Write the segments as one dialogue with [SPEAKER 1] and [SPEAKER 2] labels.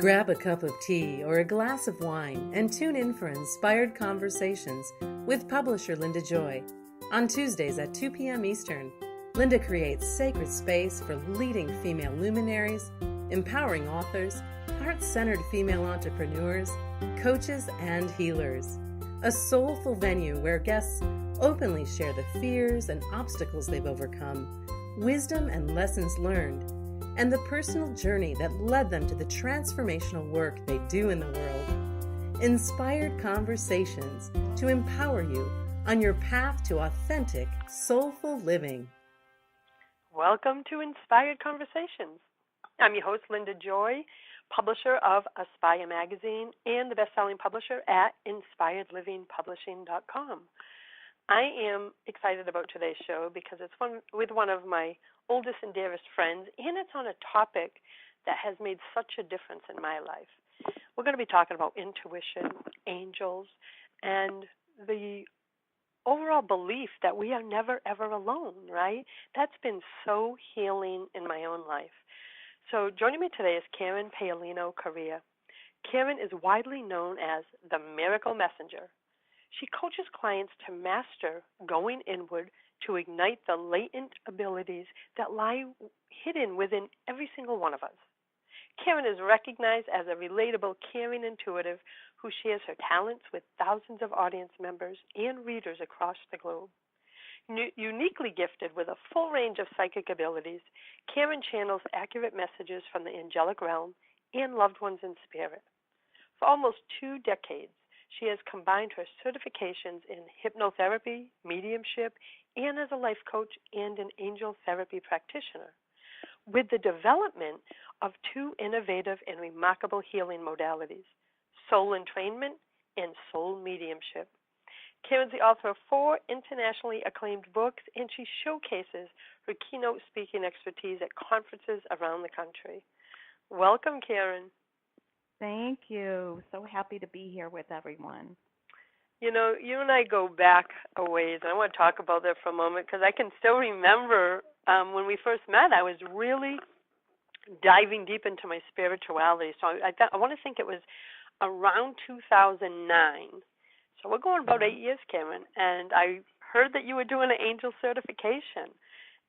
[SPEAKER 1] Grab a cup of tea or a glass of wine and tune in for Inspired Conversations with publisher Linda Joy. On Tuesdays at 2 p.m. Eastern, Linda creates sacred space for leading female luminaries, empowering authors, heart-centered female entrepreneurs, coaches, and healers. A soulful venue where guests openly share the fears and obstacles they've overcome, wisdom and lessons learned, and the personal journey that led them to the transformational work they do in the world. Inspired Conversations to empower you on your path to authentic, soulful living.
[SPEAKER 2] Welcome to Inspired Conversations. I'm your host, Linda Joy, publisher of Aspire Magazine and the best-selling publisher at inspiredlivingpublishing.com. I am excited about today's show because it's with one of my oldest and dearest friends, and it's on a topic that has made such a difference in my life. We're going to be talking about intuition, angels, and the overall belief that we are never, ever alone, right? That's been so healing in my own life. So joining me today is Karen Paolino Correia. Karen is widely known as the Miracle Messenger. She coaches clients to master going inward to ignite the latent abilities that lie hidden within every single one of us. Karen is recognized as a relatable, caring intuitive who shares her talents with thousands of audience members and readers across the globe. Uniquely gifted with a full range of psychic abilities, Karen channels accurate messages from the angelic realm and loved ones in spirit. For almost 2 decades, she has combined her certifications in hypnotherapy, mediumship, and as a life coach and an angel therapy practitioner, with the development of 2 innovative and remarkable healing modalities, soul entrainment and soul mediumship. Karen's the author of 4 internationally acclaimed books, and she showcases her keynote speaking expertise at conferences around the country. Welcome, Karen.
[SPEAKER 3] Thank you. So happy to be here with everyone.
[SPEAKER 2] You know, you and I go back a ways, and I want to talk about that for a moment because I can still remember when we first met, I was really diving deep into my spirituality. So I want to think it was around 2009. So we're going about 8 years, Karen, and I heard that you were doing an angel certification.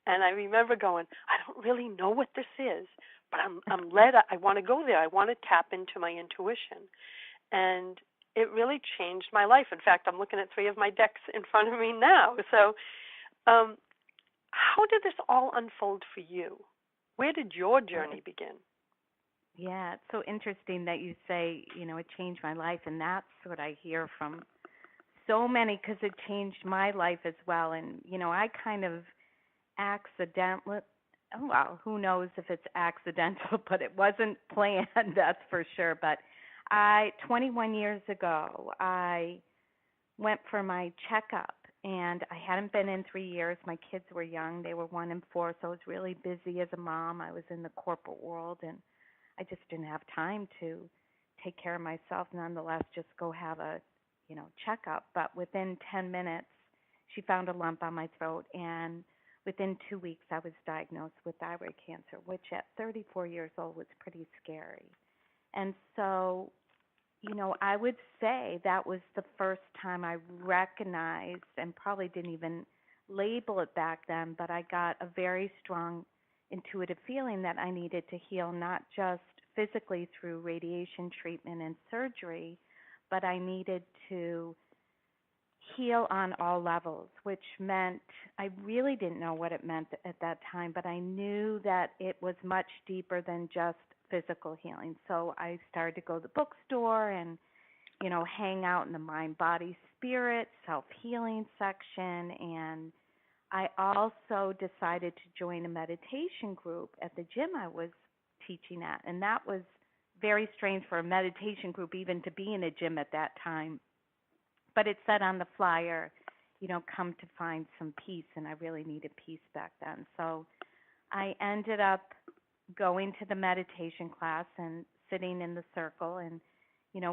[SPEAKER 2] And I remember going, I don't really know what this is, but I'm led. I want to go there. I want to tap into my intuition. And it really changed my life. In fact, I'm looking at 3 of my decks in front of me now. So how did this all unfold for you? Where did your journey begin?
[SPEAKER 3] Yeah, it's so interesting that you say, it changed my life, and that's what I hear from so many because it changed my life as well. And, I kind of accidentally, who knows if it's accidental, but it wasn't planned, that's for sure. But 21 years ago, I went for my checkup, and I hadn't been in 3 years. My kids were young. They were 1 and 4, so I was really busy as a mom. I was in the corporate world, and I just didn't have time to take care of myself. Nonetheless, just go have a, checkup. But within 10 minutes, she found a lump on my throat, and within 2 weeks, I was diagnosed with thyroid cancer, which at 34 years old was pretty scary. And so, I would say that was the first time I recognized, and probably didn't even label it back then, but I got a very strong intuitive feeling that I needed to heal, not just physically through radiation treatment and surgery, but I needed to heal on all levels, which meant I really didn't know what it meant at that time, but I knew that it was much deeper than just physical healing. So I started to go to the bookstore and, hang out in the mind, body, spirit, self-healing section, and I also decided to join a meditation group at the gym I was teaching at, and that was very strange for a meditation group even to be in a gym at that time. But it said on the flyer, come to find some peace, and I really needed peace back then. So I ended up going to the meditation class and sitting in the circle and,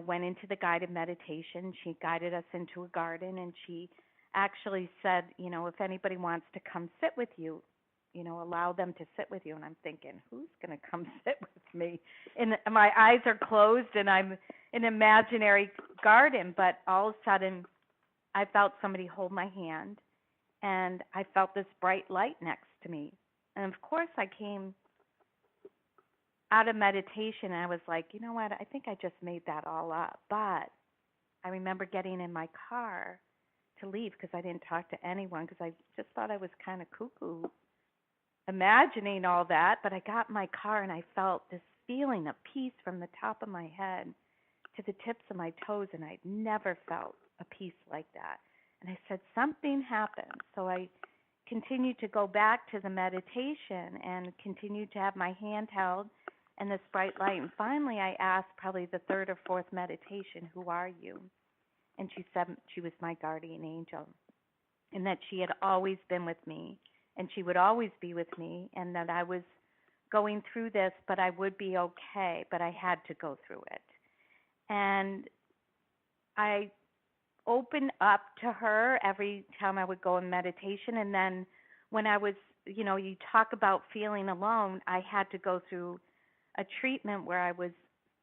[SPEAKER 3] went into the guided meditation. She guided us into a garden, and she actually said, if anybody wants to come sit with you, allow them to sit with you. And I'm thinking, who's going to come sit with me in and my eyes are closed and I'm in an imaginary garden, but all of a sudden I felt somebody hold my hand and I felt this bright light next to me. And of course I came out of meditation and I was like, you know what, I think I just made that all up. But I remember getting in my car to leave because I didn't talk to anyone because I just thought I was kind of cuckoo imagining all that. But I got in my car and I felt this feeling of peace from the top of my head to the tips of my toes, and I'd never felt a peace like that. And I said, something happened. So I continued to go back to the meditation and continued to have my hand held and this bright light. And finally I asked, probably the third or fourth meditation, who are you? And she said she was my guardian angel, and that she had always been with me and she would always be with me, and that I was going through this, but I would be okay, but I had to go through it. And I opened up to her every time I would go in meditation. And then when I was, you talk about feeling alone, I had to go through a treatment where I was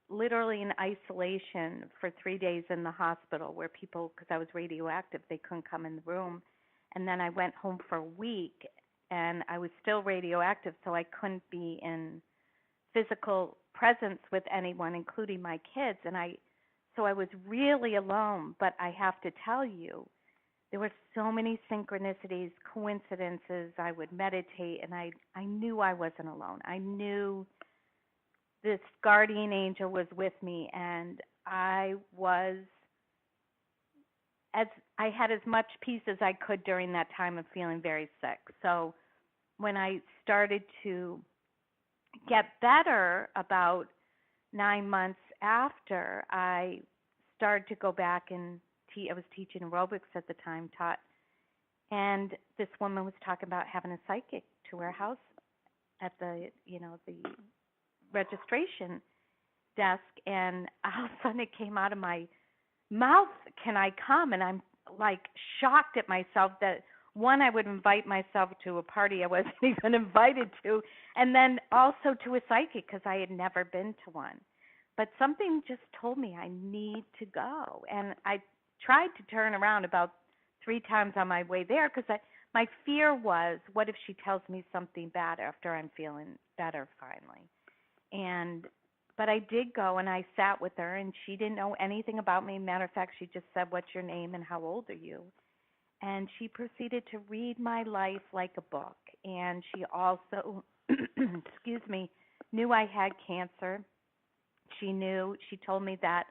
[SPEAKER 3] literally in isolation for 3 days in the hospital, where people, because I was radioactive, they couldn't come in the room. And then I went home for a week and I was still radioactive, so I couldn't be in physical presence with anyone, including my kids. So I was really alone. But I have to tell you, there were so many synchronicities, coincidences. I would meditate and I knew I wasn't alone. I knew this guardian angel was with me, and I had as much peace as I could during that time of feeling very sick. So when I started to get better about 9 months after, I started to go back and I was teaching aerobics at the time, and this woman was talking about having a psychic to her house at the registration desk, and all of a sudden it came out of my mouth, can I come? And I'm like shocked at myself that, one, I would invite myself to a party I wasn't even invited to, and then also to a psychic because I had never been to one. But something just told me I need to go, and I tried to turn around about 3 times on my way there because my fear was, what if she tells me something bad after I'm feeling better finally? But I did go, and I sat with her, and she didn't know anything about me. Matter of fact, she just said, what's your name and how old are you? And she proceeded to read my life like a book. And she also, knew I had cancer. She told me that,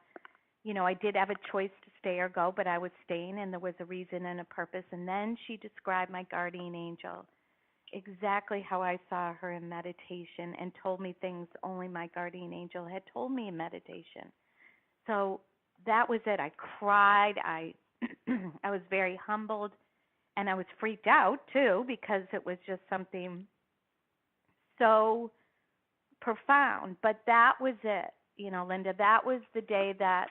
[SPEAKER 3] I did have a choice to stay or go, but I was staying, and there was a reason and a purpose. And then she described my guardian angel, exactly how I saw her in meditation, and told me things only my guardian angel had told me in meditation. So that was it. I cried. I was very humbled, and I was freaked out too, because it was just something so profound. But that was it, Linda. That was the day that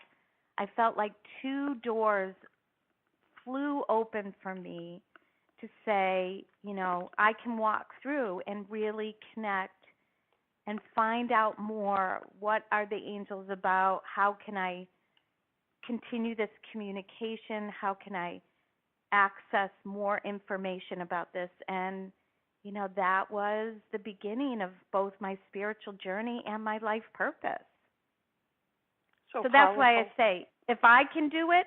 [SPEAKER 3] I felt like 2 doors flew open for me to say, I can walk through and really connect and find out more. What are the angels about? How can I continue this communication? How can I access more information about this? And, that was the beginning of both my spiritual journey and my life purpose. So that's why I say, if I can do it,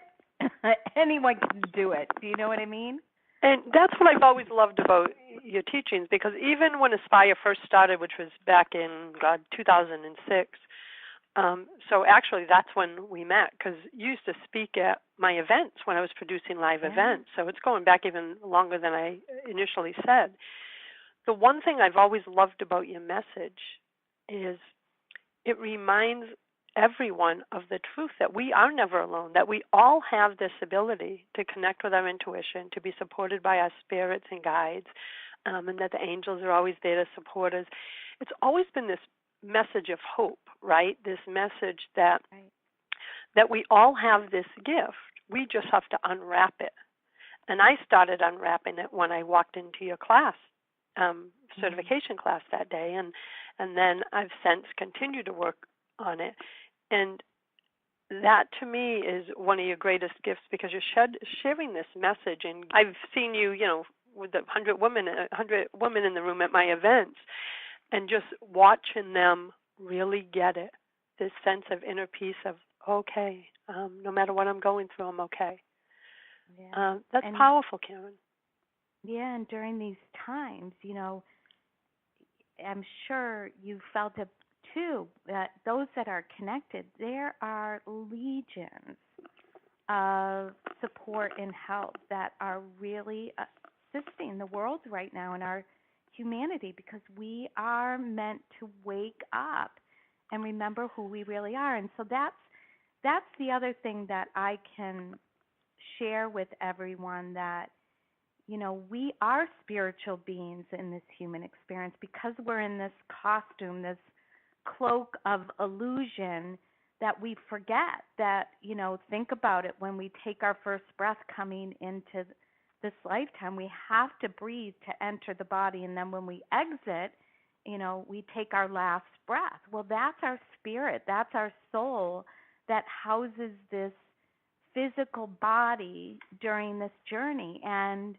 [SPEAKER 3] anyone can do it. Do you know what I mean?
[SPEAKER 2] And that's what I've always loved about your teachings, because even when Aspire first started, which was back in, 2006, so actually that's when we met, because you used to speak at my events when I was producing live events. So it's going back even longer than I initially said. The one thing I've always loved about your message is it reminds everyone of the truth that we are never alone, that we all have this ability to connect with our intuition, to be supported by our spirits and guides, and that the angels are always there to support us. It's always been this message of hope, right? This message that we all have this gift. We just have to unwrap it. And I started unwrapping it when I walked into your class, certification class that day, and then I've since continued to work on it. And that to me is one of your greatest gifts, because you're sharing this message. And I've seen you, with the 100 women in the room at my events, and just watching them really get it, this sense of inner peace of, okay, no matter what I'm going through, I'm okay.
[SPEAKER 3] Yeah.
[SPEAKER 2] That's powerful, Karen.
[SPEAKER 3] Yeah, and during these times, I'm sure you felt it too, that those that are connected, there are legions of support and help that are really assisting the world right now in our humanity, because we are meant to wake up and remember who we really are. And so that's the other thing that I can share with everyone, that we are spiritual beings in this human experience, because we're in this costume, this cloak of illusion, that we forget that, think about it, when we take our first breath coming into this lifetime, we have to breathe to enter the body, and then when we exit, we take our last breath. Well, that's our spirit, that's our soul that houses this physical body during this journey. And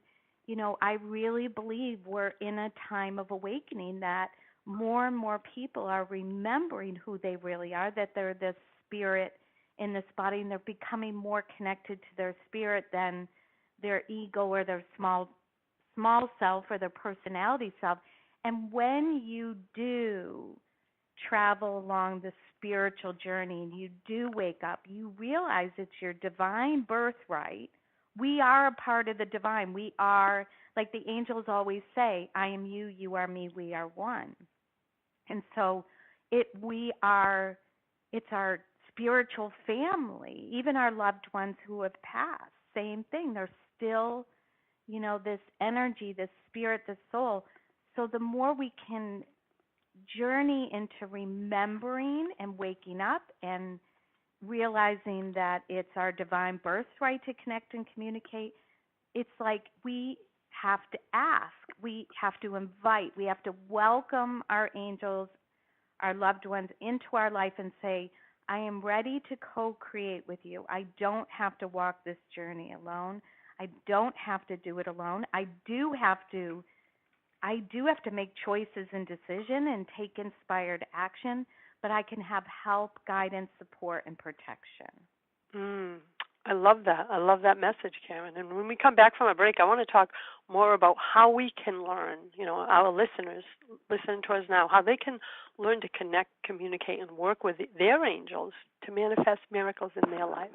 [SPEAKER 3] I really believe we're in a time of awakening, that more and more people are remembering who they really are, that they're this spirit in this body, and they're becoming more connected to their spirit than their ego or their small self or their personality self. And when you do travel along the spiritual journey and you do wake up, you realize it's your divine birthright. We are a part of the divine. We are, like the angels always say, I am you, you are me, we are one. And so it's our spiritual family. Even our loved ones who have passed, same thing. They're still, this energy, this spirit, this soul. So the more we can journey into remembering and waking up and realizing that it's our divine birthright to connect and communicate, it's like we have to ask, we have to invite, we have to welcome our angels, our loved ones into our life and say, I am ready to co-create with you. I don't have to walk this journey alone. I don't have to do it alone. I do have to make choices and decision and take inspired action, but I can have help, guidance, support, and protection.
[SPEAKER 2] I love that. I love that message, Karen. And when we come back from a break, I want to talk more about how we can learn, our listeners listening to us now, how they can learn to connect, communicate, and work with their angels to manifest miracles in their life.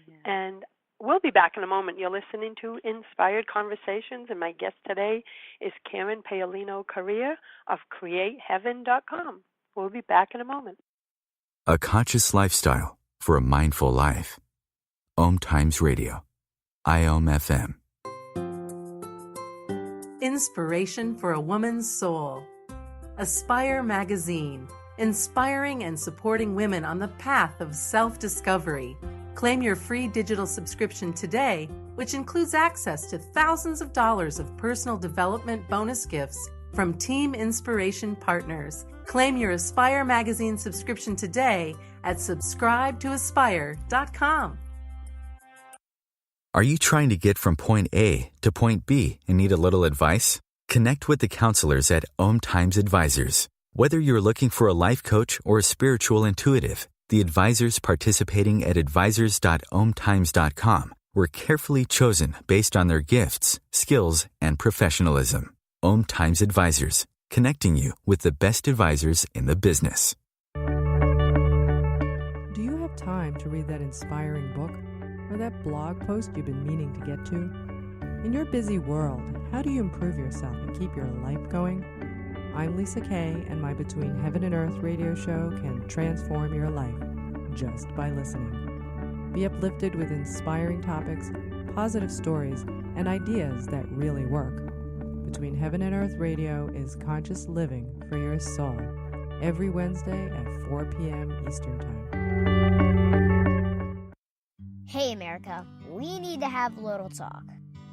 [SPEAKER 2] Yeah. And we'll be back in a moment. You're listening to Inspired Conversations, and my guest today is Karen Paolino Correia of CreateHeaven.com. We'll be back in a moment.
[SPEAKER 4] A conscious lifestyle for a mindful life. OMTimes Radio. IOM FM.
[SPEAKER 1] Inspiration for a woman's soul. Aspire Magazine, inspiring and supporting women on the path of self-discovery. Claim your free digital subscription today, which includes access to thousands of dollars of personal development bonus gifts from Team Inspiration partners. Claim your Aspire Magazine subscription today at subscribetoaspire.com.
[SPEAKER 4] Are you trying to get from point A to point B and need a little advice? Connect with the counselors at OMTimes Advisors. Whether you're looking for a life coach or a spiritual intuitive, the advisors participating at advisors.omtimes.com were carefully chosen based on their gifts, skills, and professionalism. OMTimes Advisors, connecting you with the best advisors in the business.
[SPEAKER 5] Do you have time to read that inspiring book or that blog post you've been meaning to get to? In your busy world, how do you improve yourself and keep your life going? I'm Lisa Kay, and my Between Heaven and Earth radio show can transform your life just by listening. Be uplifted with inspiring topics, positive stories, and ideas that really work. Between Heaven and Earth Radio is conscious living for your soul, every Wednesday at 4 p.m. Eastern Time.
[SPEAKER 6] Hey, America, we need to have a little talk.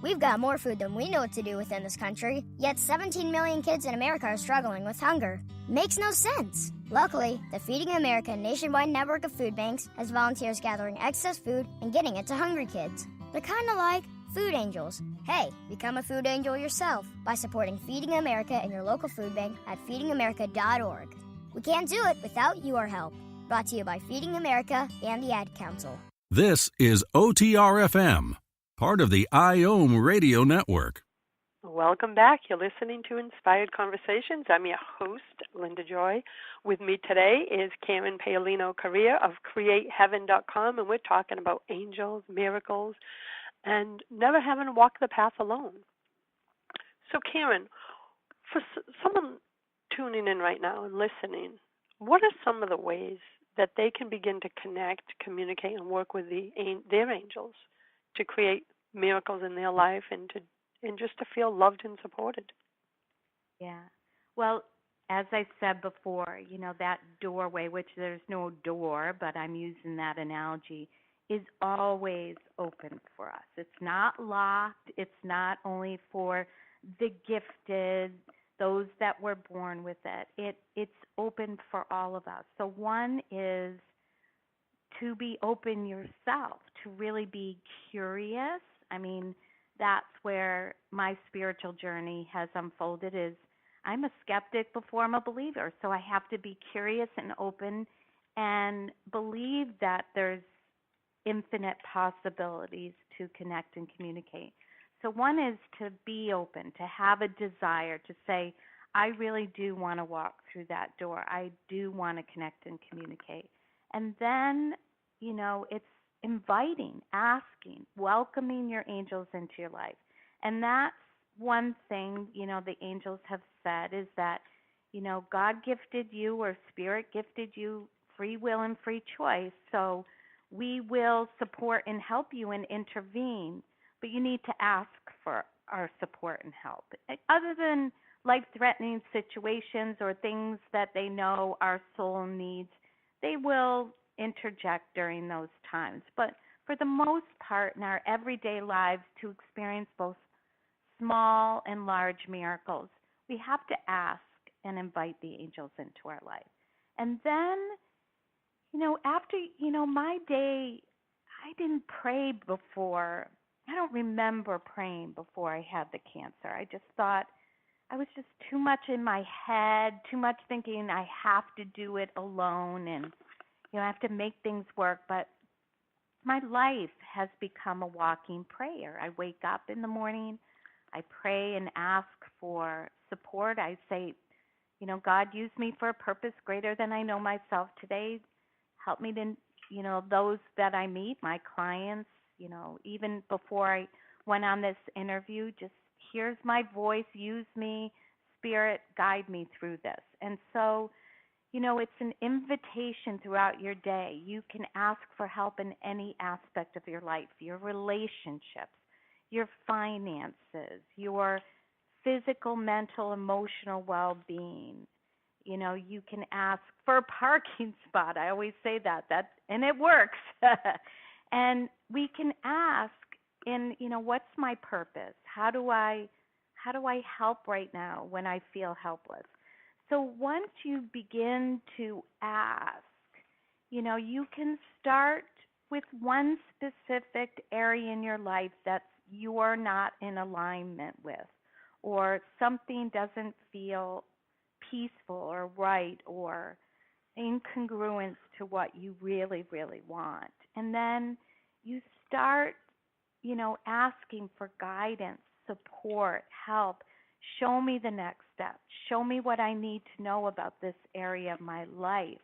[SPEAKER 6] We've got more food than we know what to do with in this country, yet 17 million kids in America are struggling with hunger. Makes no sense. Luckily, the Feeding America nationwide network of food banks has volunteers gathering excess food and getting it to hungry kids. They're kind of like food angels. Hey, become a food angel yourself by supporting Feeding America and your local food bank at feedingamerica.org. We can't do it without your help. Brought to you by Feeding America and the Ad Council.
[SPEAKER 7] This is OTR-FM, part of the IOM Radio Network.
[SPEAKER 2] Welcome back. You're listening to Inspired Conversations. I'm your host, Linda Joy. With me today is Karen Paolino Correia of CreateHeaven.com, and we're talking about angels, miracles, and never having to walk the path alone. So, Karen, for someone tuning in right now and listening, what are some of the ways that they can begin to connect, communicate, and work with their angels to create miracles in their life and just to feel loved and supported?
[SPEAKER 3] Yeah. Well, as I said before, that doorway, which there's no door, but I'm using that analogy, is always open for us. It's not locked. It's not only for the gifted, those that were born with it. It's open for all of us. So one is to be open yourself, to really be curious. I mean, that's where my spiritual journey has unfolded. Is I'm a skeptic before I'm a believer, so I have to be curious and open and believe that there's infinite possibilities to connect and communicate. So one is to be open, to have a desire to say, I really do want to walk through that door. I do want to connect and communicate. And then, it's inviting, asking, welcoming your angels into your life. And that's one thing, the angels have said is that, God gifted you or Spirit gifted you free will and free choice. So we will support and help you and intervene, but you need to ask for our support and help. Other than life-threatening situations or things that they know our soul needs, they will interject during those times. But for the most part in our everyday lives, to experience both small and large miracles, we have to ask and invite the angels into our life. And then, after, my day, I didn't pray before. I don't remember praying before I had the cancer. I just thought I was just too much in my head, too much thinking I have to do it alone and, I have to make things work. But my life has become a walking prayer. I wake up in the morning, I pray and ask for support. I say, God, use me for a purpose greater than I know myself today. Help me to, those that I meet, my clients, even before I went on this interview, just here's my voice, use me, Spirit, guide me through this. And so, it's an invitation throughout your day. You can ask for help in any aspect of your life, your relationships, your finances, your physical, mental, emotional well-being. You can ask for a parking spot. I always say that and it works. And we can ask what's my purpose? How do I help right now when I feel helpless? So once you begin to ask, you can start with one specific area in your life that you're not in alignment with, or something doesn't feel peaceful or right or incongruence to what you really, really want. And then you start, asking for guidance, support, help. Show me the next step. Show me what I need to know about this area of my life.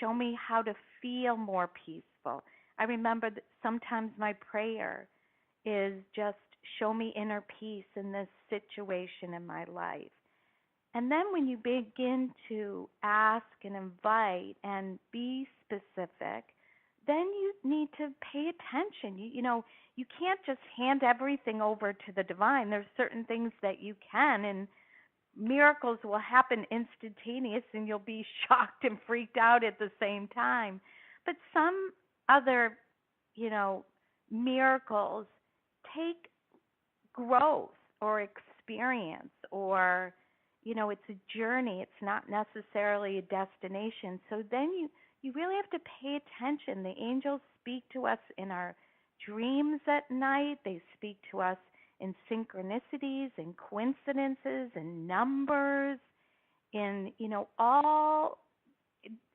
[SPEAKER 3] Show me how to feel more peaceful. I remember that sometimes my prayer is just show me inner peace in this situation in my life. And then when you begin to ask and invite and be specific, then you need to pay attention. You can't just hand everything over to the divine. There's certain things that you can, and miracles will happen instantaneous, and you'll be shocked and freaked out at the same time. But some other, miracles take growth or experience or, it's a journey. It's not necessarily a destination. So then you really have to pay attention. The angels speak to us in our dreams at night. They speak to us in synchronicities and coincidences and numbers, in, all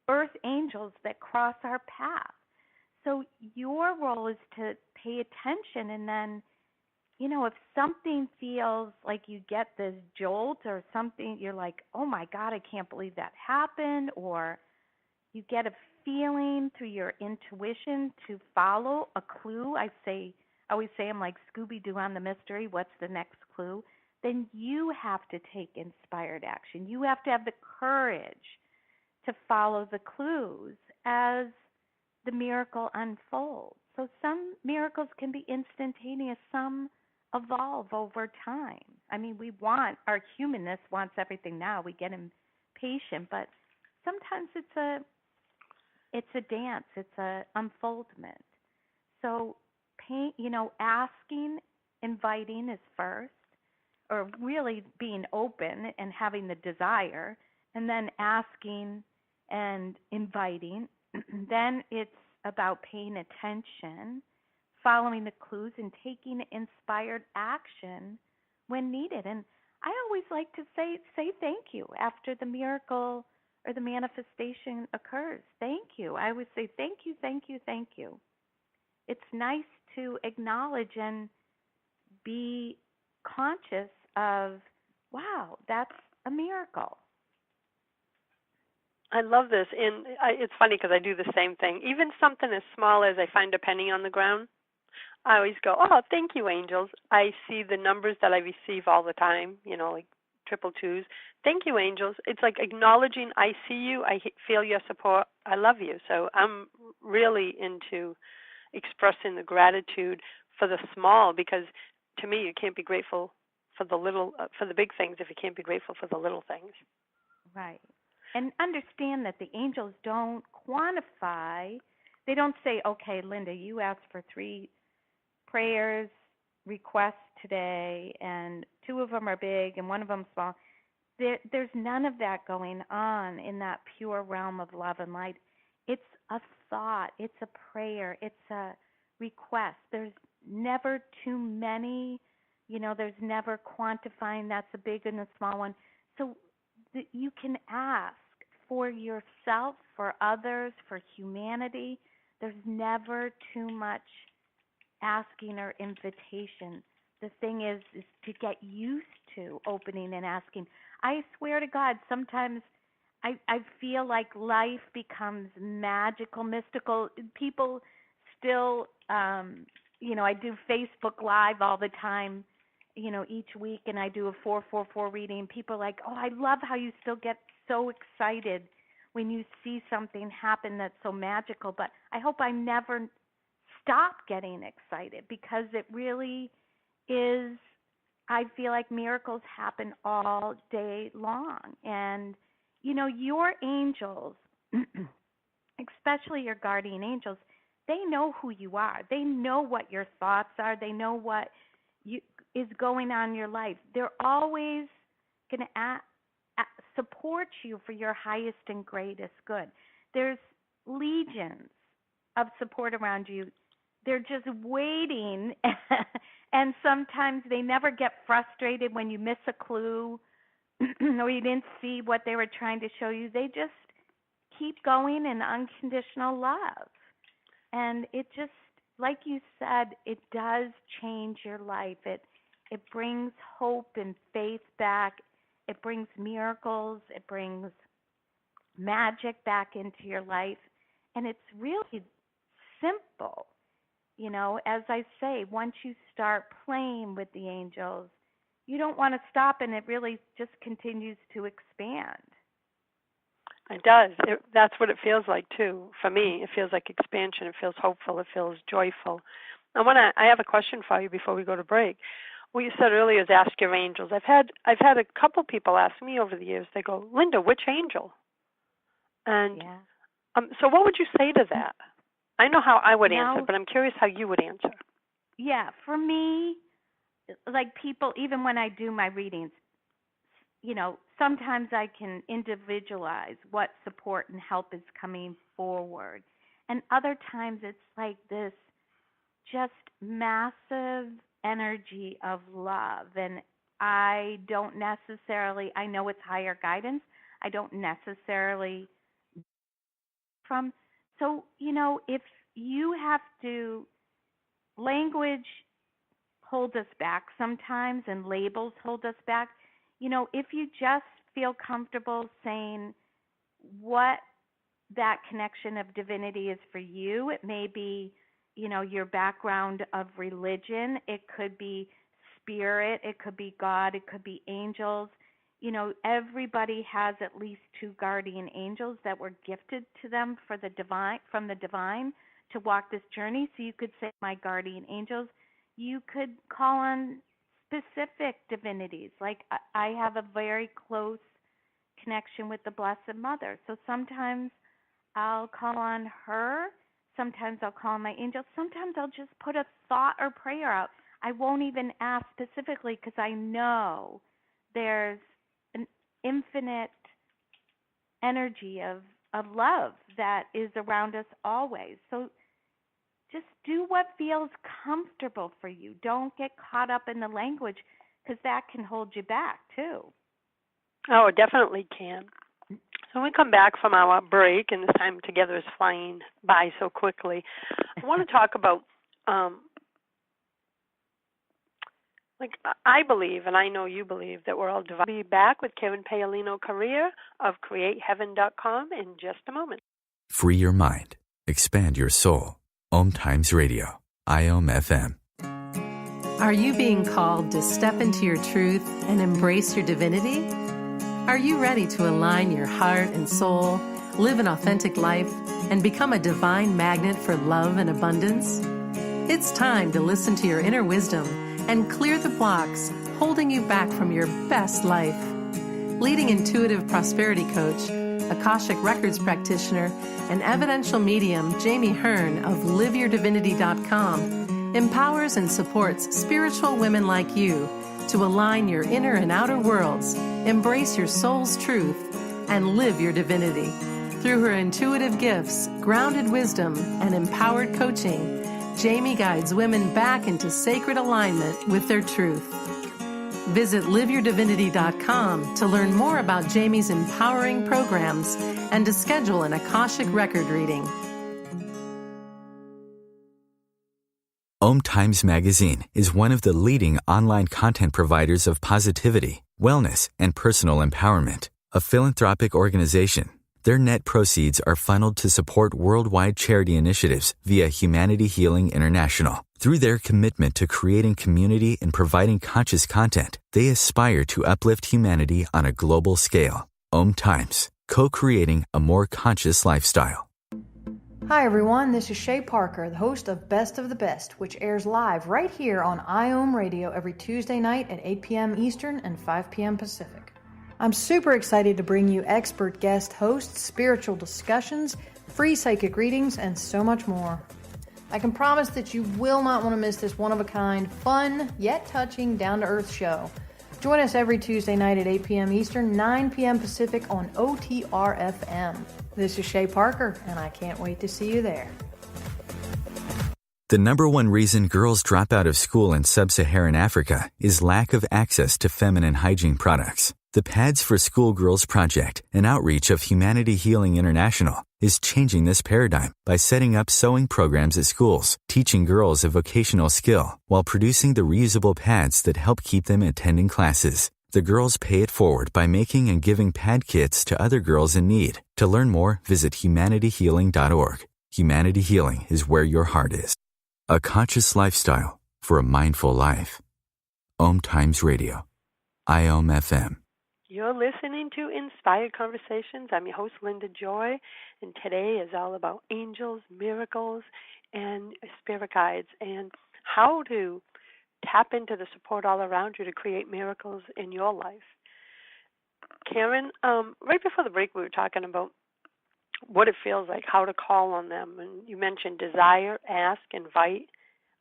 [SPEAKER 3] earth angels that cross our path. So your role is to pay attention, and then, if something feels like you get this jolt or something, you're like, oh my God, I can't believe that happened, or you get a feeling through your intuition to follow a clue. I always say I'm like Scooby-Doo on the mystery. What's the next clue? Then you have to take inspired action. You have to have the courage to follow the clues as the miracle unfolds. So some miracles can be instantaneous, some evolve over time. I mean, our humanness wants everything now. We get impatient, but sometimes it's a dance, it's a unfoldment. So asking, inviting is first, or really being open and having the desire, and then asking and inviting. Then it's about paying attention, following the clues, and taking inspired action when needed. And I always like to say thank you after the miracle or the manifestation occurs. Thank you. I always say thank you, thank you, thank you. It's nice to acknowledge and be conscious of, wow, that's a miracle.
[SPEAKER 2] I love this, and it's funny because I do the same thing. Even something as small as I find a penny on the ground, I always go, oh, thank you, angels. I see the numbers that I receive all the time, like 222s. Thank you, angels. It's like acknowledging I see you, I feel your support, I love you. So I'm really into expressing the gratitude for the small, because to me you can't be grateful for the big things if you can't be grateful for the little things.
[SPEAKER 3] Right. And understand that the angels don't quantify. They don't say, okay, Linda, you asked for 3 prayers, requests today, and 2 of them are big and 1 of them small. There's none of that going on in that pure realm of love and light. It's a thought. It's a prayer. It's a request. There's never too many. There's never quantifying that's a big and a small one. So you can ask for yourself, for others, for humanity. There's never too much asking or invitation. The thing is to get used to opening and asking. I swear to God, sometimes I feel like life becomes magical, mystical. People still, I do Facebook Live all the time, each week, and I do a 444 reading. People are like, oh, I love how you still get so excited when you see something happen that's so magical. But I hope I never stop getting excited, because it really is, I feel like miracles happen all day long. And, your angels, especially your guardian angels, they know who you are. They know what your thoughts are. They know what is going on in your life. They're always going to support you for your highest and greatest good. There's legions of support around you. They're just waiting, and sometimes they never get frustrated when you miss a clue or you didn't see what they were trying to show you. They just keep going in unconditional love. And it just, like you said, it does change your life. It brings hope and faith back. It brings miracles. It brings magic back into your life. And it's really simple. As I say, once you start playing with the angels, you don't want to stop, and it really just continues to expand.
[SPEAKER 2] It does. That's what it feels like, too. For me, it feels like expansion. It feels hopeful. It feels joyful. I have a question for you before we go to break. What you said earlier is ask your angels. I've had a couple people ask me over the years. They go, Linda, which angel? And so what would you say to that? I know how I would answer, but I'm curious how you would answer.
[SPEAKER 3] Yeah, for me, like people, even when I do my readings, sometimes I can individualize what support and help is coming forward. And other times it's like this just massive energy of love. And I know it's higher guidance. I don't necessarily from. So, if you have to, language holds us back sometimes and labels hold us back. If you just feel comfortable saying what that connection of divinity is for you, it may be, your background of religion. It could be spirit. It could be God. It could be angels. Everybody has at least 2 guardian angels that were gifted to them from the divine to walk this journey. So you could say, my guardian angels. You could call on specific divinities. Like I have a very close connection with the Blessed Mother. So sometimes I'll call on her. Sometimes I'll call on my angels. Sometimes I'll just put a thought or prayer out. I won't even ask specifically because I know there's an infinite energy of love that is around us always. So just do what feels comfortable for you. Don't get caught up in the language because that can hold you back too.
[SPEAKER 2] Oh, it definitely can. So when we come back from our break, and this time together is flying by so quickly, I want to talk about, I believe, and I know you believe, that we're all divine. We'll be back with Karen Paolino Correia of CreateHeaven.com in just a moment.
[SPEAKER 4] Free your mind. Expand your soul. OMTimes Radio. IOM FM.
[SPEAKER 1] Are you being called to step into your truth and embrace your divinity? Are you ready to align your heart and soul, live an authentic life, and become a divine magnet for love and abundance? It's time to listen to your inner wisdom and clear the blocks holding you back from your best life. Leading intuitive prosperity coach, Akashic Records practitioner, and evidential medium Jamie Hearn of LiveYourDivinity.com empowers and supports spiritual women like you to align your inner and outer worlds, embrace your soul's truth, and live your divinity. Through her intuitive gifts, grounded wisdom, and empowered coaching, Jamie guides women back into sacred alignment with their truth. Visit LiveYourDivinity.com to learn more about Jamie's empowering programs and to schedule an Akashic record reading.
[SPEAKER 4] OMTimes Magazine is one of the leading online content providers of positivity, wellness, and personal empowerment. A philanthropic organization, their net proceeds are funneled to support worldwide charity initiatives via Humanity Healing International. Through their commitment to creating community and providing conscious content, they aspire to uplift humanity on a global scale. OMTimes, co-creating a more conscious lifestyle.
[SPEAKER 8] Hi everyone, this is Shay Parker, the host of Best of the Best, which airs live right here on IOM Radio every Tuesday night at 8 p.m. Eastern and 5 p.m. Pacific. I'm super excited to bring you expert guest hosts, spiritual discussions, free psychic readings, and so much more. I can promise that you will not want to miss this one-of-a-kind, fun, yet touching, down-to-earth show. Join us every Tuesday night at 8 p.m. Eastern, 9 p.m. Pacific on OTR-FM. This is Shay Parker, and I can't wait to see you there.
[SPEAKER 4] The number one reason girls drop out of school in sub-Saharan Africa is lack of access to feminine hygiene products. The Pads for Schoolgirls Project, an outreach of Humanity Healing International, is changing this paradigm by setting up sewing programs at schools, teaching girls a vocational skill, while producing the reusable pads that help keep them attending classes. The girls pay it forward by making and giving pad kits to other girls in need. To learn more, visit humanityhealing.org. Humanity Healing is where your heart is. A conscious lifestyle for a mindful life. OMTimes Radio. IOM FM.
[SPEAKER 2] You're listening to Inspired Conversations. I'm your host, Linda Joy, and today is all about angels, miracles, and spirit guides, and how to tap into the support all around you to create miracles in your life. Karen, right before the break, we were talking about what it feels like, how to call on them, and you mentioned desire, ask, invite,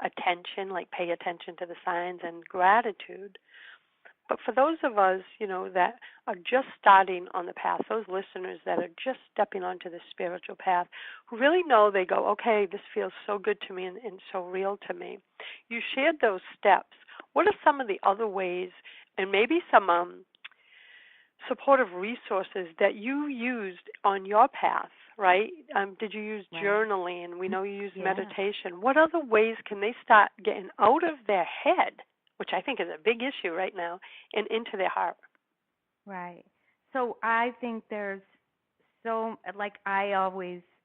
[SPEAKER 2] attention, like pay attention to the signs, and gratitude. But for those of us, that are just starting on the path, those listeners that are just stepping onto the spiritual path, who really know, they go, okay, this feels so good to me and so real to me. You shared those steps. What are some of the other ways, and maybe some supportive resources that you used on your path, right? Did you use journaling? And we know you use meditation. What other ways can they start getting out of their head, which I think is a big issue right now, and into their heart?
[SPEAKER 3] Right. So I think there's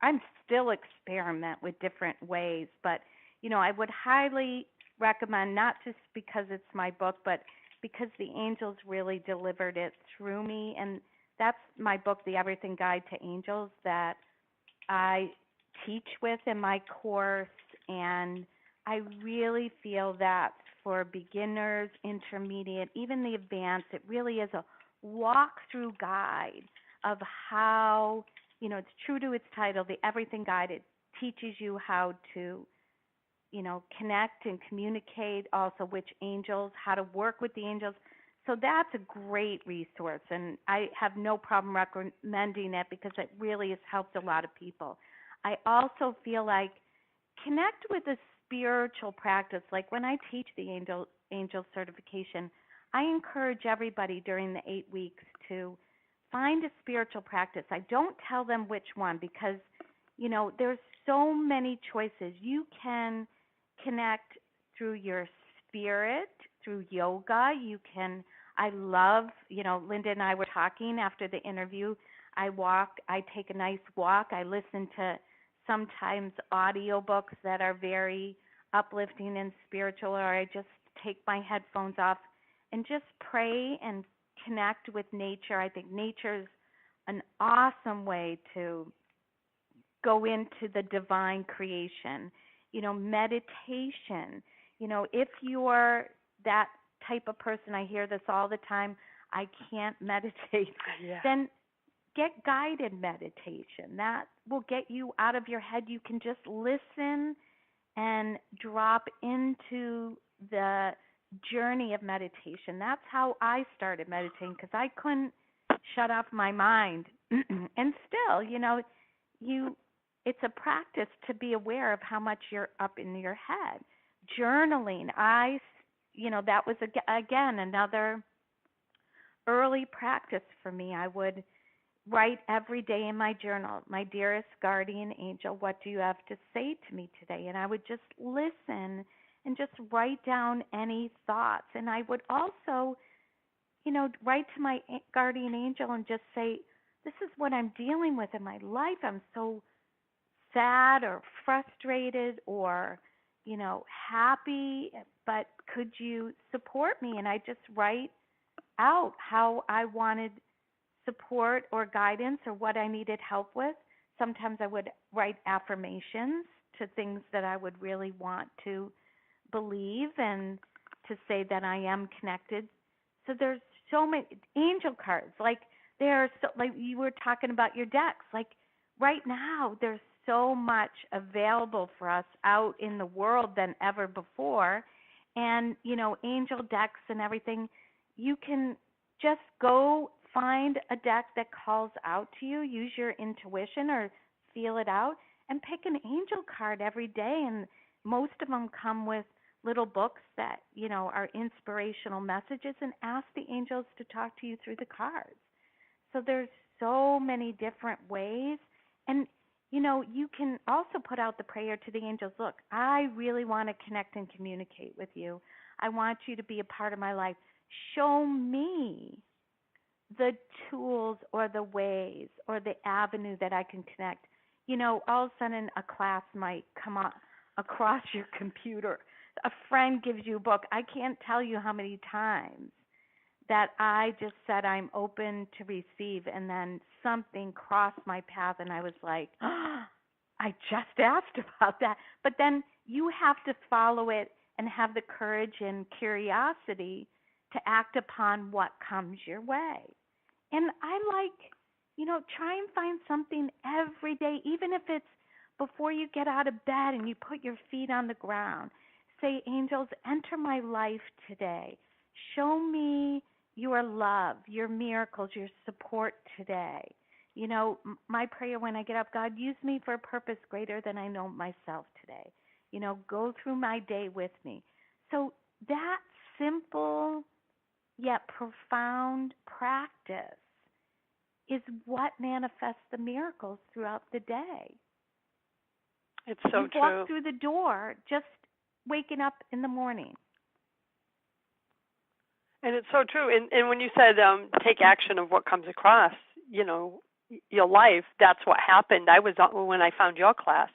[SPEAKER 3] I'm still experiment with different ways, but, I would highly recommend, not just because it's my book, but because the angels really delivered it through me. And that's my book, The Everything Guide to Angels, that I teach with in my course. And I really feel that for beginners, intermediate, even the advanced, it really is a walk-through guide of how, it's true to its title, The Everything Guide. It teaches you how to connect and communicate, also which angels, how to work with the angels. So that's a great resource, and I have no problem recommending it because it really has helped a lot of people. I also feel like connect with a spiritual practice. Like when I teach the angel certification, I encourage everybody during the 8 weeks to find a spiritual practice. I don't tell them which one because, there's so many choices. You can connect through your spirit, through yoga. I love, Linda and I were talking after the interview. I take a nice walk. I listen to sometimes audiobooks that are very uplifting and spiritual, or I just take my headphones off and just pray and connect with nature. I think nature's an awesome way to go into the divine creation. Meditation. If you're that type of person, I hear this all the time, I can't meditate, then get guided meditation. That will get you out of your head. You can just listen and drop into the journey of meditation. That's how I started meditating, because I couldn't shut off my mind. And still, it's a practice to be aware of how much you're up in your head. Journaling, that was again another early practice for me. I would write every day in my journal, my dearest guardian angel, what do you have to say to me today? And I would just listen and just write down any thoughts. And I would also, write to my guardian angel and just say, this is what I'm dealing with in my life. I'm so sad or frustrated or, happy, but could you support me? And I just write out how I wanted support or guidance or what I needed help with. Sometimes I would write affirmations to things that I would really want to believe and to say that I am connected. So there's so many angel cards. Like you were talking about your decks. Like right now, there's so much available for us out in the world than ever before. And, angel decks and everything, you can just go find a deck that calls out to you, use your intuition or feel it out, and pick an angel card every day. And most of them come with little books that, are inspirational messages, and ask the angels to talk to you through the cards. So there's so many different ways. And you can also put out the prayer to the angels. Look, I really want to connect and communicate with you. I want you to be a part of my life. Show me the tools or the ways or the avenue that I can connect. All of a sudden a class might come across your computer. A friend gives you a book. I can't tell you how many times that I just said I'm open to receive, and then something crossed my path, and I was like, oh, I just asked about that. But then you have to follow it and have the courage and curiosity to act upon what comes your way. And I try and find something every day, even if it's before you get out of bed and you put your feet on the ground. Say, angels, enter my life today. Show me your love, your miracles, your support today. You know, my prayer when I get up, God, use me for a purpose greater than I know myself today. You know, go through my day with me. So that simple yet profound practice is what manifests the miracles throughout the day.
[SPEAKER 2] It's so
[SPEAKER 3] you
[SPEAKER 2] true.
[SPEAKER 3] walk through the door just waking up in the morning.
[SPEAKER 2] And it's so true. And when you said take action of what comes across, you know, your life, that's what happened. When I found your class,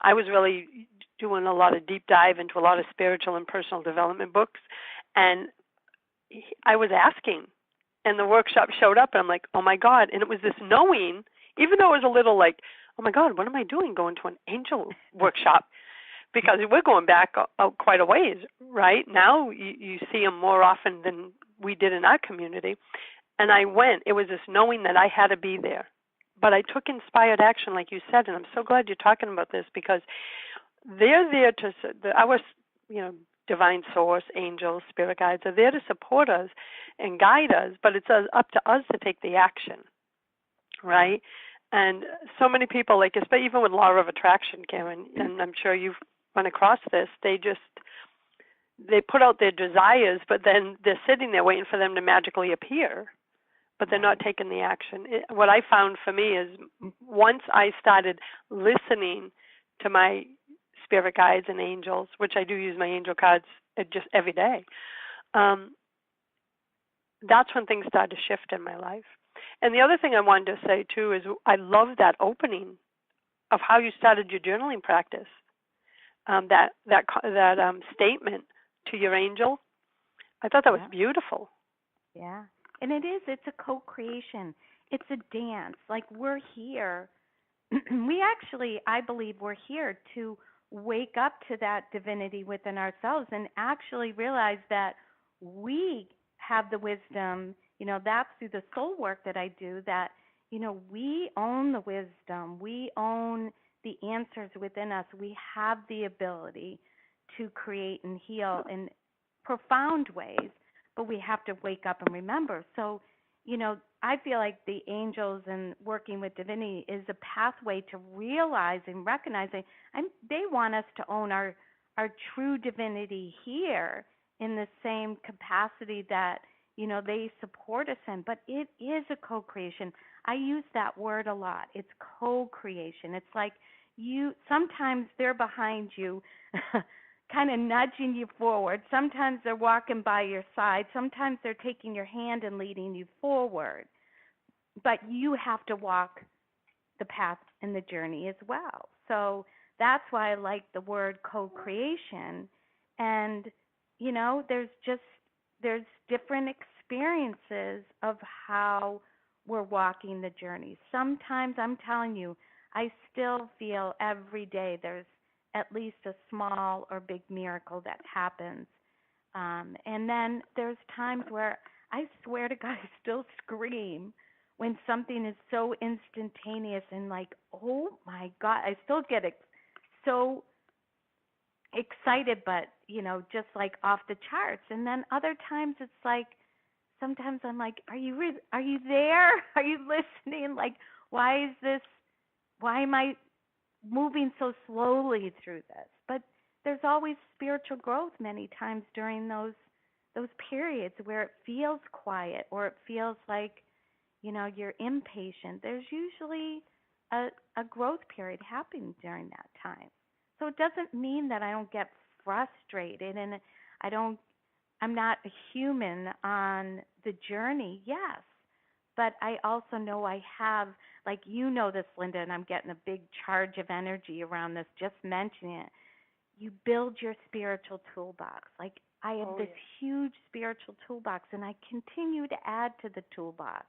[SPEAKER 2] I was really doing a lot of deep dive into a lot of spiritual and personal development books. And I was asking, and the workshop showed up, and I'm like, oh, my God. And it was this knowing, even though it was a little like, oh, my God, what am I doing going to an angel workshop? Because we're going back quite a ways, right? Now you see them more often than we did in our community. And I went. It was this knowing that I had to be there. But I took inspired action, like you said, and I'm so glad you're talking about this because they're there to, our, you know, divine source, angels, spirit guides are there to support us and guide us, but it's up to us to take the action, right? And so many people, like even with law of attraction, Karen, and I'm sure you've run across this, they put out their desires, but then they're sitting there waiting for them to magically appear, but they're not taking the action. What I found for me is once I started listening to my spirit guides and angels, which I do use my angel cards just every day, that's when things started to shift in my life. And the other thing I wanted to say, too, is I love that opening of how you started your journaling practice, that statement to your angel. I thought that was beautiful.
[SPEAKER 3] Yeah. And it's a co-creation. It's a dance. Like we're here. I believe we're here to wake up to that divinity within ourselves and actually realize that we have the wisdom, you know, that's through the soul work that I do, that, you know, we own the wisdom. We own the answers within us. We have the ability to create and heal in profound ways, but we have to wake up and remember. So, you know, I feel like the angels and working with divinity is a pathway to realizing, recognizing, they want us to own our true divinity here in the same capacity that, you know, they support us in. But it is a co-creation. I use that word a lot. It's co-creation. It's like sometimes they're behind you, kind of nudging you forward. Sometimes they're walking by your side. Sometimes they're taking your hand and leading you forward. But you have to walk the path and the journey as well. So that's why I like the word co-creation. And, you know, there's different experiences of how we're walking the journey. Sometimes, I'm telling you, I still feel every day there's at least a small or big miracle that happens. And then there's times where I swear to God, I still scream when something is so instantaneous and like, oh my God, I still get so excited, but, you know, just like off the charts. And then other times it's like, sometimes I'm like, are you there? Are you listening? Like, why am I moving so slowly through this? But there's always spiritual growth many times during those periods where it feels quiet or it feels like, you know, you're impatient. There's usually a growth period happening during that time. So it doesn't mean that I don't get frustrated and I'm not a human on the journey, yes. But I also know I have, like, you know this, Linda, and I'm getting a big charge of energy around this, just mentioning it. You build your spiritual toolbox. Like, I have this huge spiritual toolbox, and I continue to add to the toolbox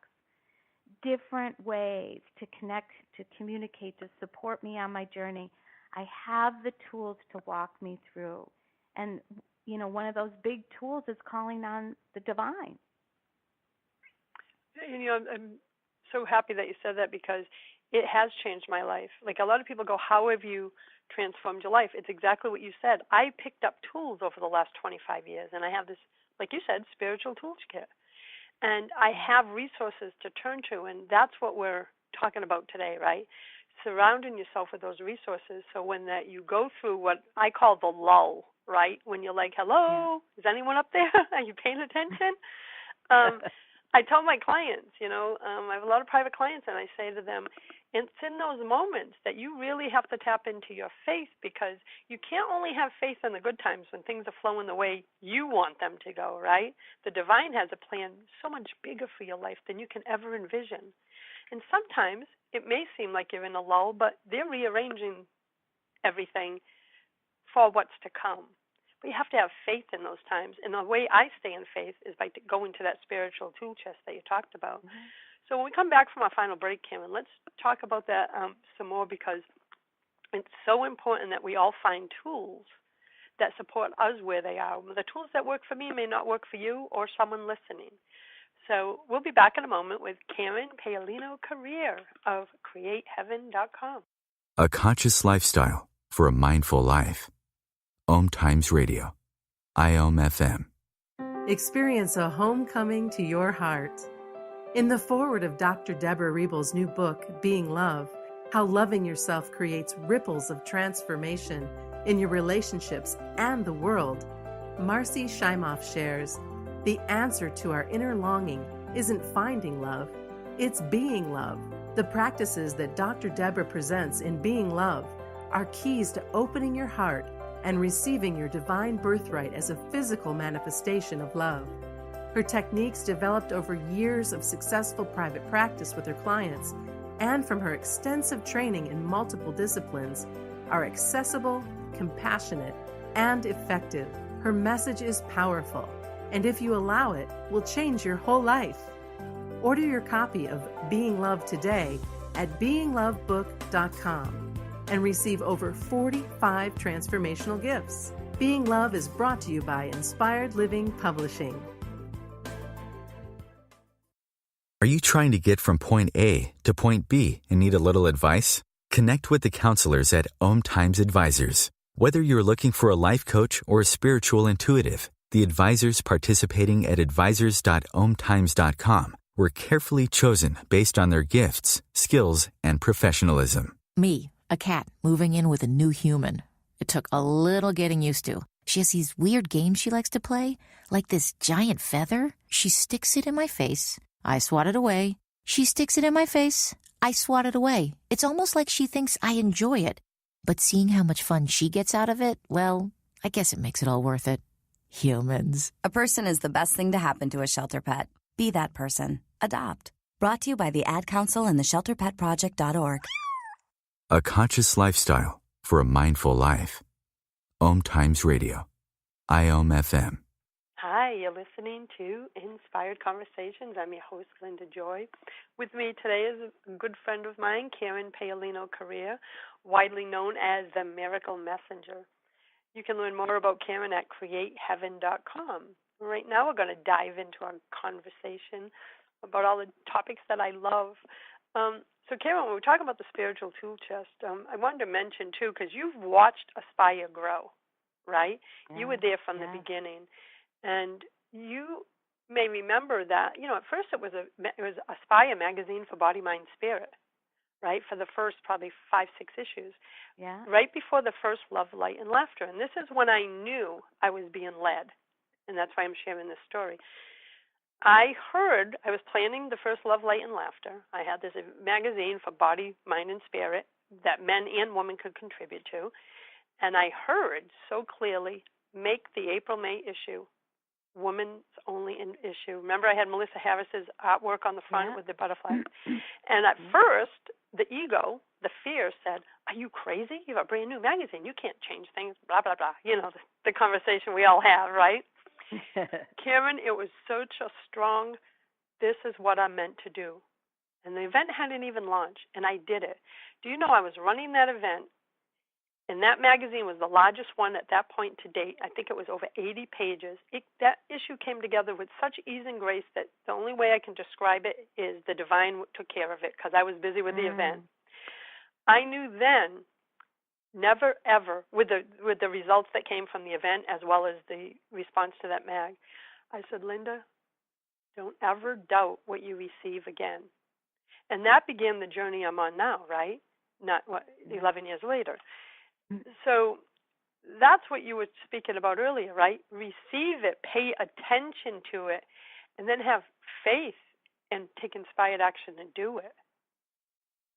[SPEAKER 3] different ways to connect, to communicate, to support me on my journey. I have the tools to walk me through. And, you know, one of those big tools is calling on the divine.
[SPEAKER 2] You know, I'm so happy that you said that because it has changed my life. Like a lot of people go, how have you transformed your life? It's exactly what you said. I picked up tools over the last 25 years, and I have this, like you said, spiritual toolkit. And I have resources to turn to, and that's what we're talking about today, right? Surrounding yourself with those resources, so when that you go through what I call the lull, right? When you're like, hello, is anyone up there? Are you paying attention? I tell my clients, I have a lot of private clients, and I say to them, it's in those moments that you really have to tap into your faith, because you can't only have faith in the good times when things are flowing the way you want them to go, right? The divine has a plan so much bigger for your life than you can ever envision. And sometimes it may seem like you're in a lull, but they're rearranging everything for what's to come. But you have to have faith in those times. And the way I stay in faith is by going to that spiritual tool chest that you talked about. Mm-hmm. So when we come back from our final break, Cameron, let's talk about that some more, because it's so important that we all find tools that support us where they are. The tools that work for me may not work for you or someone listening. So we'll be back in a moment with Karen Paolino Correia of CreateHeaven.com.
[SPEAKER 4] A conscious lifestyle for a mindful life. OMTimes Radio. IOM FM.
[SPEAKER 1] Experience a homecoming to your heart. In the foreword of Dr. Deborah Riebel's new book, Being Love, How Loving Yourself Creates Ripples of Transformation in Your Relationships and the World, Marcy Shimoff shares, the answer to our inner longing isn't finding love, it's being love. The practices that Dr. Deborah presents in Being Love are keys to opening your heart and receiving your divine birthright as a physical manifestation of love. Her techniques, developed over years of successful private practice with her clients and from her extensive training in multiple disciplines, are accessible, compassionate, and effective. Her message is powerful, and if you allow it, will change your whole life. Order your copy of Being Love today at beinglovebook.com. and receive over 45 transformational gifts. Being Love is brought to you by Inspired Living Publishing.
[SPEAKER 4] Are you trying to get from point A to point B and need a little advice? Connect with the counselors at OMTimes Advisors. Whether you're looking for a life coach or a spiritual intuitive, the advisors participating at advisors.omtimes.com were carefully chosen based on their gifts, skills, and professionalism.
[SPEAKER 9] Me, a cat moving in with a new human. It took a little getting used to. She has these weird games she likes to play, like this giant feather. She sticks it in my face. I swat it away. She sticks it in my face. I swat it away. It's almost like she thinks I enjoy it. But seeing how much fun she gets out of it, well, I guess it makes it all worth it. Humans.
[SPEAKER 10] A person is the best thing to happen to a shelter pet. Be that person. Adopt. Brought to you by the Ad Council and the ShelterPetProject.org.
[SPEAKER 4] A conscious lifestyle for a mindful life. OMTimes Radio. IOM FM.
[SPEAKER 2] Hi, you're listening to Inspired Conversations. I'm your host, Linda Joy. With me today is a good friend of mine, Karen Paolino Correia, widely known as the Miracle Messenger. You can learn more about Karen at CreateHeaven.com. Right now we're going to dive into our conversation about all the topics that I love. So, Karen, when we talk about the spiritual tool chest, I wanted to mention, too, because you've watched Aspire grow, right? You were there from the beginning. And you may remember that, at first it was Aspire magazine for Body, Mind, Spirit, right, for the first probably 5-6 issues, right before the first Love, Light, and Laughter. And this is when I knew I was being led, and that's why I'm sharing this story. I was planning the first Love, Light, and Laughter. I had this magazine for body, mind, and spirit that men and women could contribute to. And I heard so clearly, make the April-May issue women's only issue. Remember, I had Melissa Harris's artwork on the front with the butterfly. And at first, the ego, the fear said, are you crazy? You have a brand new magazine. You can't change things, blah, blah, blah. The conversation we all have, right? Karen, it was such a strong, this is what I'm meant to do. And the event hadn't even launched, and I did it. Do you know I was running that event, and that magazine was the largest one at that point to date. I think it was over 80 pages. That issue came together with such ease and grace that the only way I can describe it is the divine took care of it because I was busy with the event. I knew then, never ever, with the results that came from the event as well as the response to that mag, I said, Linda, Don't ever doubt what you receive again. And that began the journey I'm on now, right? Not 11 years later. So that's what you were speaking about earlier, right? Receive it, pay attention to it, and then have faith and take inspired action and do it.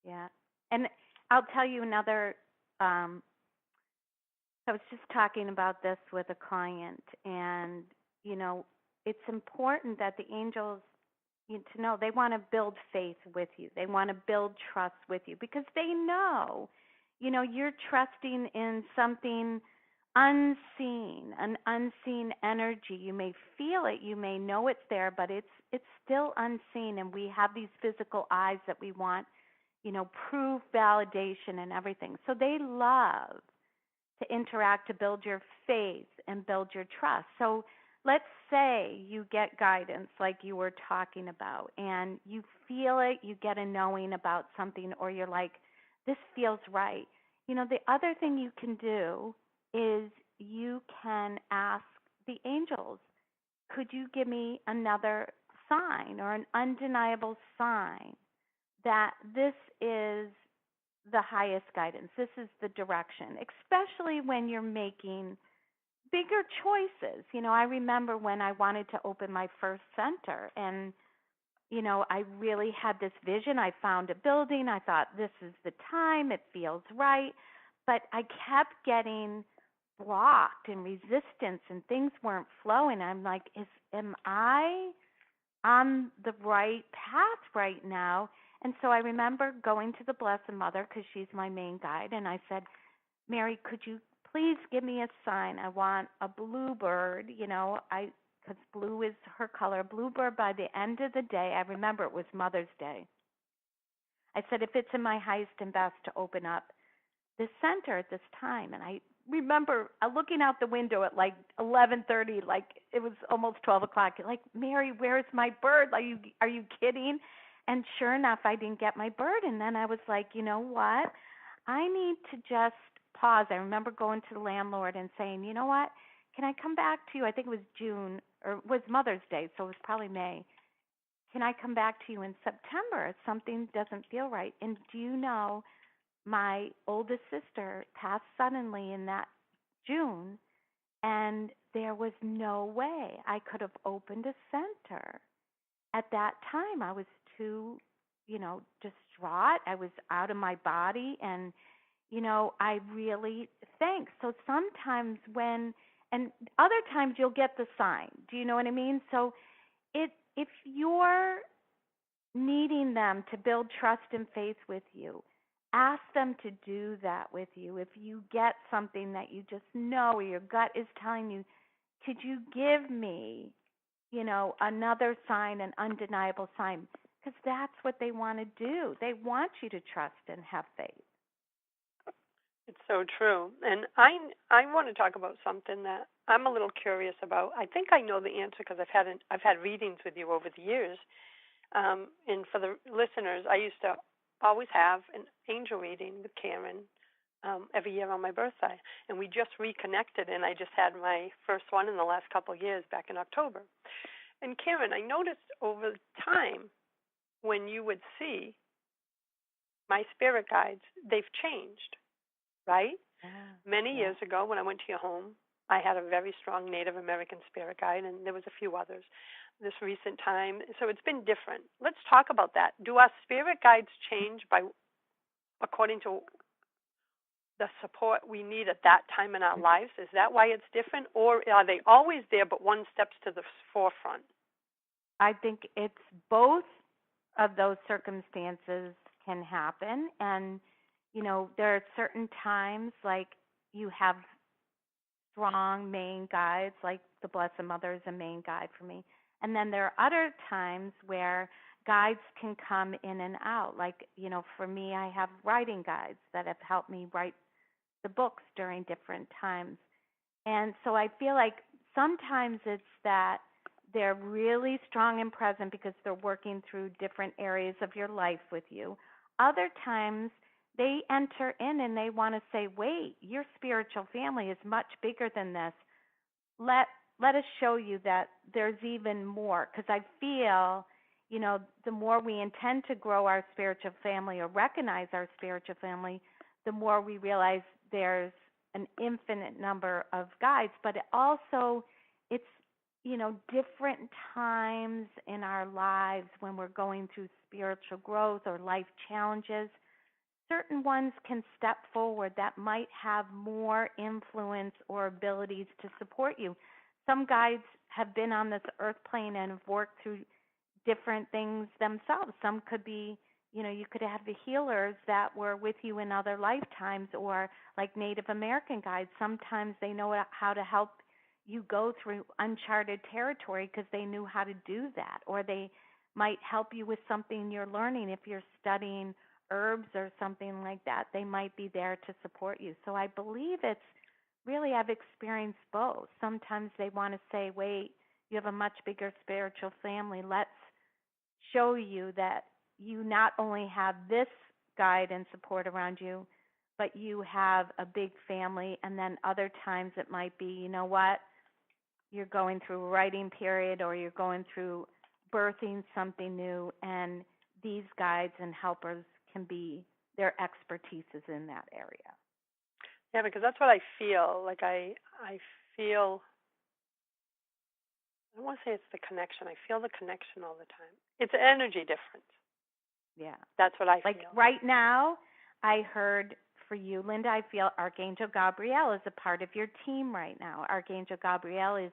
[SPEAKER 3] Yeah. And I'll tell you another, I was just talking about this with a client, and, it's important that the angels, to know they want to build faith with you. They want to build trust with you because they know, you're trusting in something unseen, an unseen energy. You may feel it, you may know it's there, but it's still unseen, and we have these physical eyes that we want, proof, validation, and everything. So they love to interact, to build your faith and build your trust. So let's say you get guidance like you were talking about, and you feel it, you get a knowing about something, or you're like, this feels right. The other thing you can do is you can ask the angels, could you give me another sign or an undeniable sign that this is the highest guidance, this is the direction, especially when you're making bigger choices. I remember when I wanted to open my first center, and I really had this vision. I found a building. I thought, this is the time. It feels right. But I kept getting blocked and resistance, and things weren't flowing. I'm like, am I on the right path right now? And so I remember going to the Blessed Mother, because she's my main guide, and I said, Mary, could you please give me a sign? I want a bluebird, because blue is her color. Bluebird by the end of the day. I remember it was Mother's Day. I said, if it's in my highest and best to open up this center at this time. And I remember looking out the window at like 11:30, like it was almost 12 o'clock. Like, Mary, where's my bird? Are you kidding? And sure enough, I didn't get my bird. And then I was like, you know what? I need to just pause. I remember going to the landlord and saying, you know what? Can I come back to you? I think it was June, or it was Mother's Day, so it was probably May. Can I come back to you in September if something doesn't feel right? And do you know, my oldest sister passed suddenly in that June, and there was no way I could have opened a center. At that time, I was too, distraught. I was out of my body, and I really think. So sometimes and other times you'll get the sign. Do you know what I mean? So if you're needing them to build trust and faith with you, ask them to do that with you. If you get something that you just know, or your gut is telling you, could you give me, another sign, an undeniable sign? Because that's what they want to do. They want you to trust and have faith.
[SPEAKER 2] It's so true. And I want to talk about something that I'm a little curious about. I think I know the answer because I've had readings with you over the years. And for the listeners, I used to always have an angel reading with Karen every year on my birthday. And we just reconnected, and I just had my first one in the last couple of years back in October. And Karen, I noticed over time when you would see my spirit guides, they've changed, right? Many years ago when I went to your home, I had a very strong Native American spirit guide, and there was a few others this recent time. So it's been different. Let's talk about that. Do our spirit guides change according to the support we need at that time in our lives? Is that why it's different? Or are they always there, but one steps to the forefront?
[SPEAKER 3] I think it's both of those circumstances can happen. And, there are certain times, like you have strong main guides, like the Blessed Mother is a main guide for me. And then there are other times where guides can come in and out. Like, for me, I have writing guides that have helped me write the books during different times. And so I feel like sometimes it's that they're really strong and present because they're working through different areas of your life with you. Other times they enter in and they want to say, wait, your spiritual family is much bigger than this. let us show you that there's even more, because I feel, the more we intend to grow our spiritual family or recognize our spiritual family, the more we realize there's an infinite number of guides. But it's different times in our lives when we're going through spiritual growth or life challenges. Certain ones can step forward that might have more influence or abilities to support you. Some guides have been on this earth plane and have worked through different things themselves. Some could be, you could have the healers that were with you in other lifetimes, or like Native American guides. Sometimes they know how to help you go through uncharted territory because they knew how to do that, or they might help you with something you're learning. If you're studying herbs or something like that, they might be there to support you. So I believe it's really, I've experienced both. Sometimes they want to say, wait, you have a much bigger spiritual family. Let's show you that you not only have this guide and support around you, but you have a big family. And then other times it might be, you know what, you're going through a writing period, or you're going through birthing something new, and these guides and helpers can be, their expertise is in that area.
[SPEAKER 2] Yeah, because that's what I feel. Like I feel, I don't want to say it's the connection. I feel the connection all the time. It's an energy difference.
[SPEAKER 3] Yeah.
[SPEAKER 2] That's what I feel.
[SPEAKER 3] Like right now, I heard for you, Linda, I feel Archangel Gabrielle is a part of your team right now. Archangel Gabrielle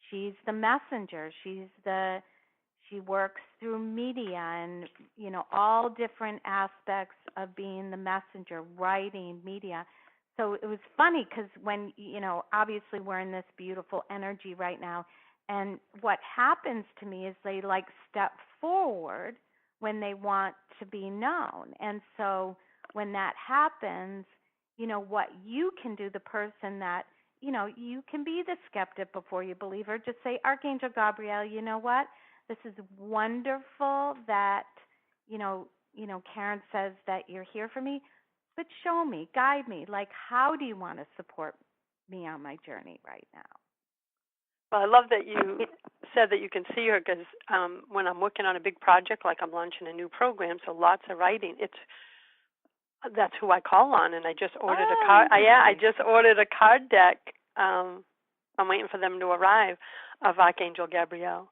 [SPEAKER 3] she's the messenger. She works through media and, all different aspects of being the messenger, writing, media. So it was funny because when, obviously we're in this beautiful energy right now. And what happens to me is they step forward when they want to be known. And so when that happens, what you can do, the person that, you can be the skeptic before you believe, or just say, Archangel Gabrielle, you know what? This is wonderful that, Karen says that you're here for me, but show me, guide me. How do you want to support me on my journey right now?
[SPEAKER 2] Well, I love that you said that you can see her, because when I'm working on a big project, like I'm launching a new program, so lots of writing, that's who I call on, and I just ordered a card. I just ordered a card deck. I'm waiting for them to arrive, of Archangel Gabrielle.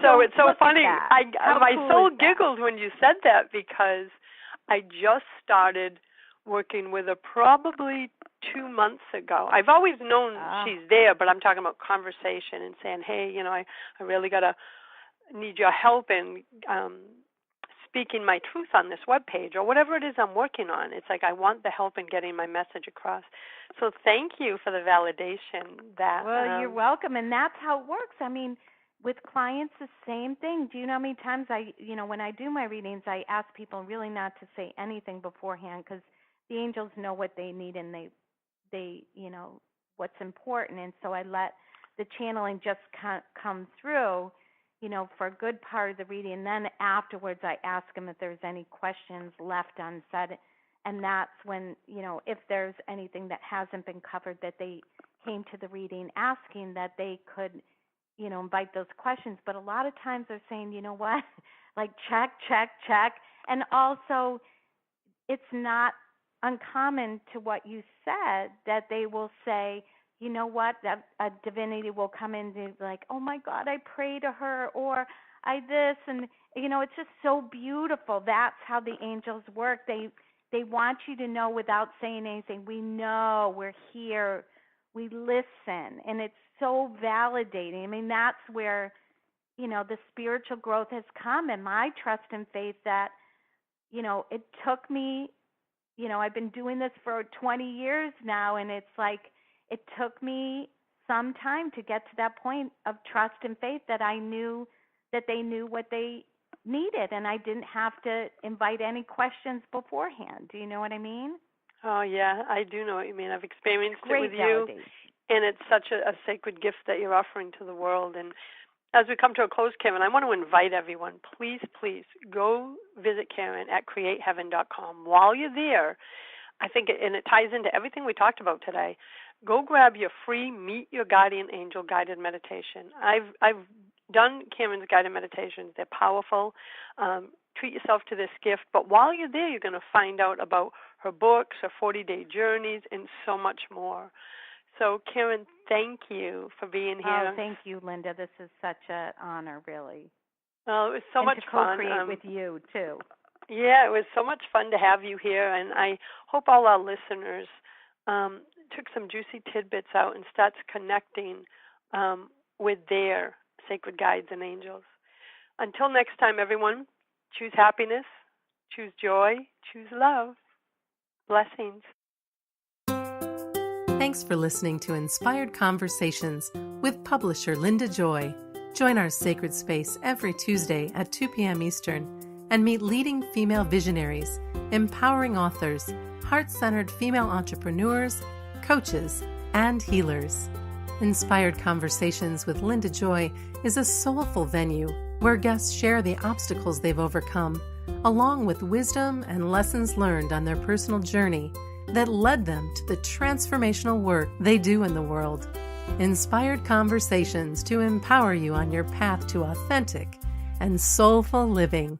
[SPEAKER 2] So it's so funny. My soul giggled when you said that, because I just started working with her probably 2 months ago. I've always known she's there, but I'm talking about conversation and saying, hey, I really need your help in speaking my truth on this webpage, or whatever it is I'm working on. It's like I want the help in getting my message across. So thank you for the validation that.
[SPEAKER 3] Well, you're welcome, and that's how it works. I mean, with clients, the same thing. Do you know how many times when I do my readings, I ask people really not to say anything beforehand, because the angels know what they need, and they what's important. And so I let the channeling just come through, for a good part of the reading. And then afterwards, I ask them if there's any questions left unsaid. And that's when, if there's anything that hasn't been covered that they came to the reading asking, that they could, invite those questions. But a lot of times they're saying, you know what, check. And also, it's not uncommon to what you said that they will say, you know what, that a divinity will come in and be like, oh my God, I pray to her, or I this, and it's just so beautiful. That's how the angels work. They want you to know without saying anything. We know, we're here, we listen, and it's so validating. I mean, that's where, the spiritual growth has come, and my trust and faith that, it took me, I've been doing this for 20 years now, and it's like it took me some time to get to that point of trust and faith that I knew that they knew what they needed, and I didn't have to invite any questions beforehand. Do you know what I mean?
[SPEAKER 2] Oh, yeah, I do know what you mean. I've experienced it with
[SPEAKER 3] validation.
[SPEAKER 2] You, and it's such a sacred gift that you're offering to the world. And as we come to a close, Karen, I want to invite everyone, please go visit Karen at createheaven.com. While you're there, I think, and it ties into everything we talked about today. Go grab your free Meet Your Guardian Angel guided meditation. I've done Cameron's guided meditations. They're powerful. Treat yourself to this gift. But while you're there, you're going to find out about her books, her 40-day journeys, and so much more. So, Karen, thank you for being here.
[SPEAKER 3] Oh, thank you, Linda. This is such an honor, really.
[SPEAKER 2] Well, it was so much fun.
[SPEAKER 3] To co-create with you, too.
[SPEAKER 2] Yeah, it was so much fun to have you here, and I hope all our listeners took some juicy tidbits out and starts connecting with their sacred guides and angels. Until next time, everyone, choose happiness, choose joy, choose love. Blessings.
[SPEAKER 1] Thanks for listening to Inspired Conversations with publisher Linda Joy. Join our sacred space every Tuesday at 2 p.m. Eastern and meet leading female visionaries, empowering authors, heart-centered female entrepreneurs, coaches, and healers. Inspired Conversations with Linda Joy is a soulful venue where guests share the obstacles they've overcome, along with wisdom and lessons learned on their personal journey that led them to the transformational work they do in the world. Inspired Conversations to empower you on your path to authentic and soulful living.